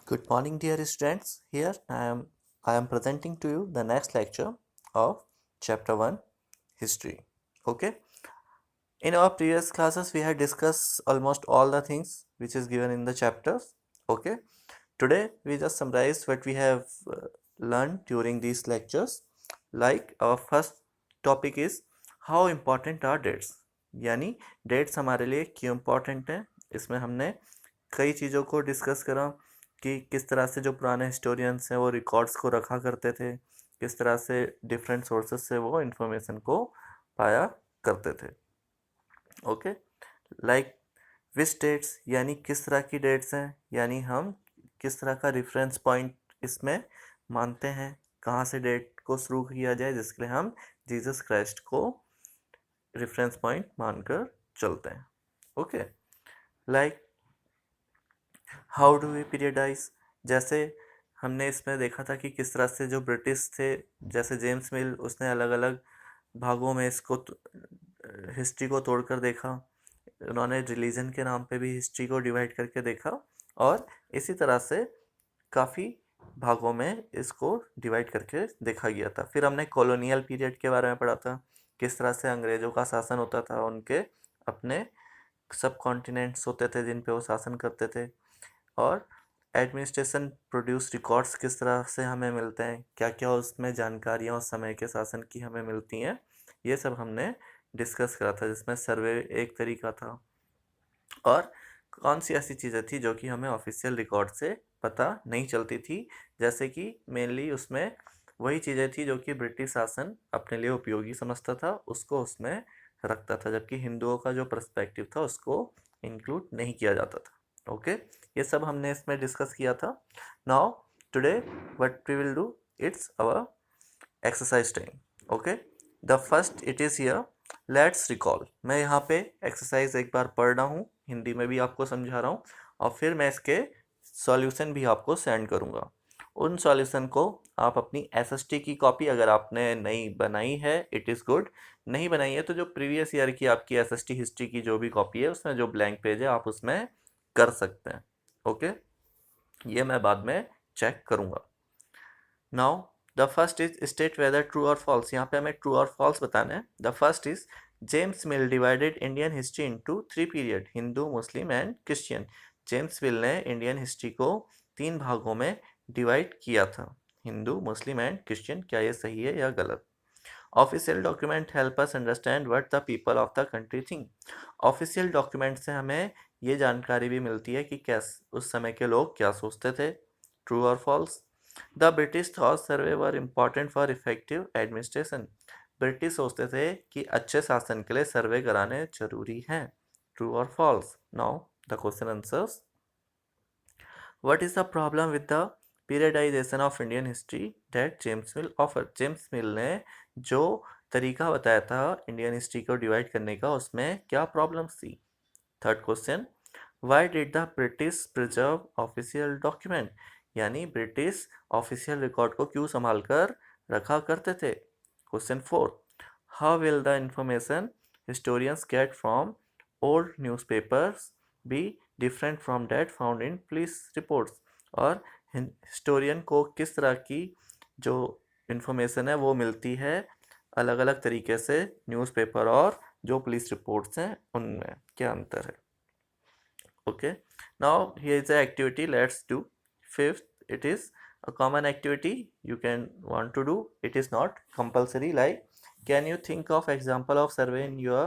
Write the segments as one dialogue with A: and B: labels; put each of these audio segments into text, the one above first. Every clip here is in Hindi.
A: Good morning, dear students. Here I am presenting to you the next lecture of Chapter 1 History. Okay. In our previous classes, we had discussed almost all the things which is given in the chapters. Okay. Today, we just summarize what we have learned during these lectures. Like our first topic is how important are dates. यानी dates हमारे लिए क्यों important है. इसमें हमने कई चीज़ों को डिस्कस करा कि किस तरह से जो पुराने हिस्टोरियंस हैं वो रिकॉर्ड्स को रखा करते थे, किस तरह से डिफरेंट सोर्सेस से वो इंफॉर्मेशन को पाया करते थे. ओके. लाइक विच डेट्स यानी किस तरह की डेट्स हैं, यानी हम किस तरह का रेफरेंस पॉइंट इसमें मानते हैं, कहाँ से डेट को शुरू किया जाए जिसके लिए हम जीसस क्राइस्ट को रेफरेंस पॉइंट मानकर चलते हैं. Okay. Like how do we periodize, जैसे हमने इसमें देखा था कि किस तरह से जो ब्रिटिश थे, जैसे जेम्स मिल, उसने अलग अलग भागों में इसको हिस्ट्री को तोड़कर देखा. उन्होंने रिलीजन के नाम पे भी हिस्ट्री को डिवाइड करके देखा और इसी तरह से काफ़ी भागों में इसको डिवाइड करके देखा गया था. फिर हमने कॉलोनियल पीरियड के बारे में पढ़ा था, किस तरह से अंग्रेज़ों का शासन होता था, उनके अपने सब कॉन्टिनेंट्स होते थे जिन पे वो शासन करते थे, और एडमिनिस्ट्रेशन प्रोड्यूस रिकॉर्ड्स किस तरह से हमें मिलते हैं, क्या क्या उसमें जानकारियाँ उस समय के शासन की हमें मिलती हैं, ये सब हमने डिस्कस करा था. जिसमें सर्वे एक तरीका था और कौन सी ऐसी चीज़ें थी जो कि हमें ऑफिशियल रिकॉर्ड से पता नहीं चलती थी, जैसे कि मेनली उसमें वही चीज़ें थी जो कि ब्रिटिश शासन अपने लिए उपयोगी समझता था, उसको उसमें रखता था, जबकि हिंदुओं का जो पर्सपेक्टिव था उसको इंक्लूड नहीं किया जाता था. ओके. ये सब हमने इसमें डिस्कस किया था. Now today what we will do, it's our exercise time. Okay. The first it is here, let's recall. मैं यहाँ पे एक्सरसाइज एक बार पढ़ रहा हूँ, हिंदी में भी आपको समझा रहा हूँ और फिर मैं इसके सॉल्यूशन भी आपको सेंड करूँगा. उन सॉल्यूशन को आप अपनी एसएसटी की कॉपी, अगर आपने नई बनाई है इट इज़ गुड, नहीं बनाई है तो जो प्रीवियस ईयर की आपकी एसएसटी हिस्ट्री की जो भी कॉपी है उसमें जो ब्लैंक पेज है आप उसमें कर सकते हैं. ओके. ये मैं बाद में चेक करूँगा. Now the first is state whether true और फॉल्स. यहाँ पे हमें ट्रू और फॉल्स बताना है. The first is James mill divided Indian history into 3 period, Hindu, Muslim and Christian. James Mill ने इंडियन हिस्ट्री को 3 भागों में डिवाइड किया था, हिंदू, मुस्लिम एंड क्रिश्चियन. क्या ये सही है या गलत? Official document help us understand what the people of the country think. Official document से हमें ये जानकारी भी मिलती है कि कैसे उस समय के लोग क्या सोचते थे. ट्रू और false? The British thought survey were important for effective administration. British सोचते थे कि अच्छे शासन के लिए सर्वे कराने जरूरी हैं. ट्रू और false? Now the question answers. What is the problem with the periodisation of Indian history that James Mill offer. James Mill ने जो तरीका बताया था इंडियन हिस्ट्री को डिवाइड करने का, उसमें क्या प्रॉब्लम्स थी? Third question, why did the British preserve official document. यानी ब्रिटिश ऑफिशियल रिकॉर्ड को क्यों संभाल कर रखा करते थे? Question 4, how will the information historians get from old newspapers be different from that found in police reports. और हिस्टोरियन को किस तरह की जो इंफॉर्मेशन है वो मिलती है अलग अलग तरीके से न्यूज़पेपर और जो पुलिस रिपोर्ट्स हैं उनमें क्या अंतर है? Okay, now here is the activity, let's do. Fifth, it is a common activity you can want to do, it is not compulsory. Like, can you think of example of survey in your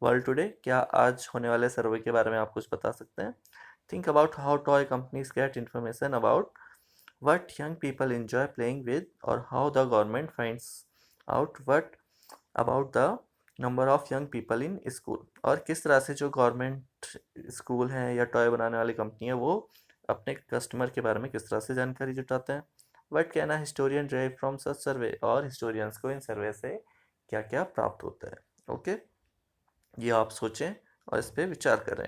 A: world today? क्या आज होने वाले सर्वे के बारे में आप कुछ बता सकते हैं? Think about how toy companies get information about what young people enjoy playing with, or how the government finds out what about the number of young people in school. और किस तरह से जो गवर्नमेंट स्कूल हैं या टॉय बनाने वाली कंपनी है वो अपने कस्टमर के बारे में किस तरह से जानकारी जुटाते हैं. What can a historian drive from such survey. और हिस्टोरियंस को इन सर्वे से क्या क्या प्राप्त होता है. ओके. ये आप सोचें और इस पर विचार करें.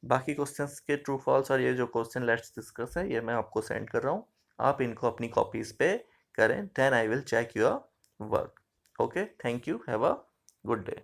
A: बाकी क्वेश्चंस के ट्रू फॉल्स और ये जो क्वेश्चन लेट्स डिस्कस है ये मैं आपको सेंड कर रहा हूँ, आप इनको अपनी कॉपीज पे करें. Then I will check your work. Okay, thank you, have a good day.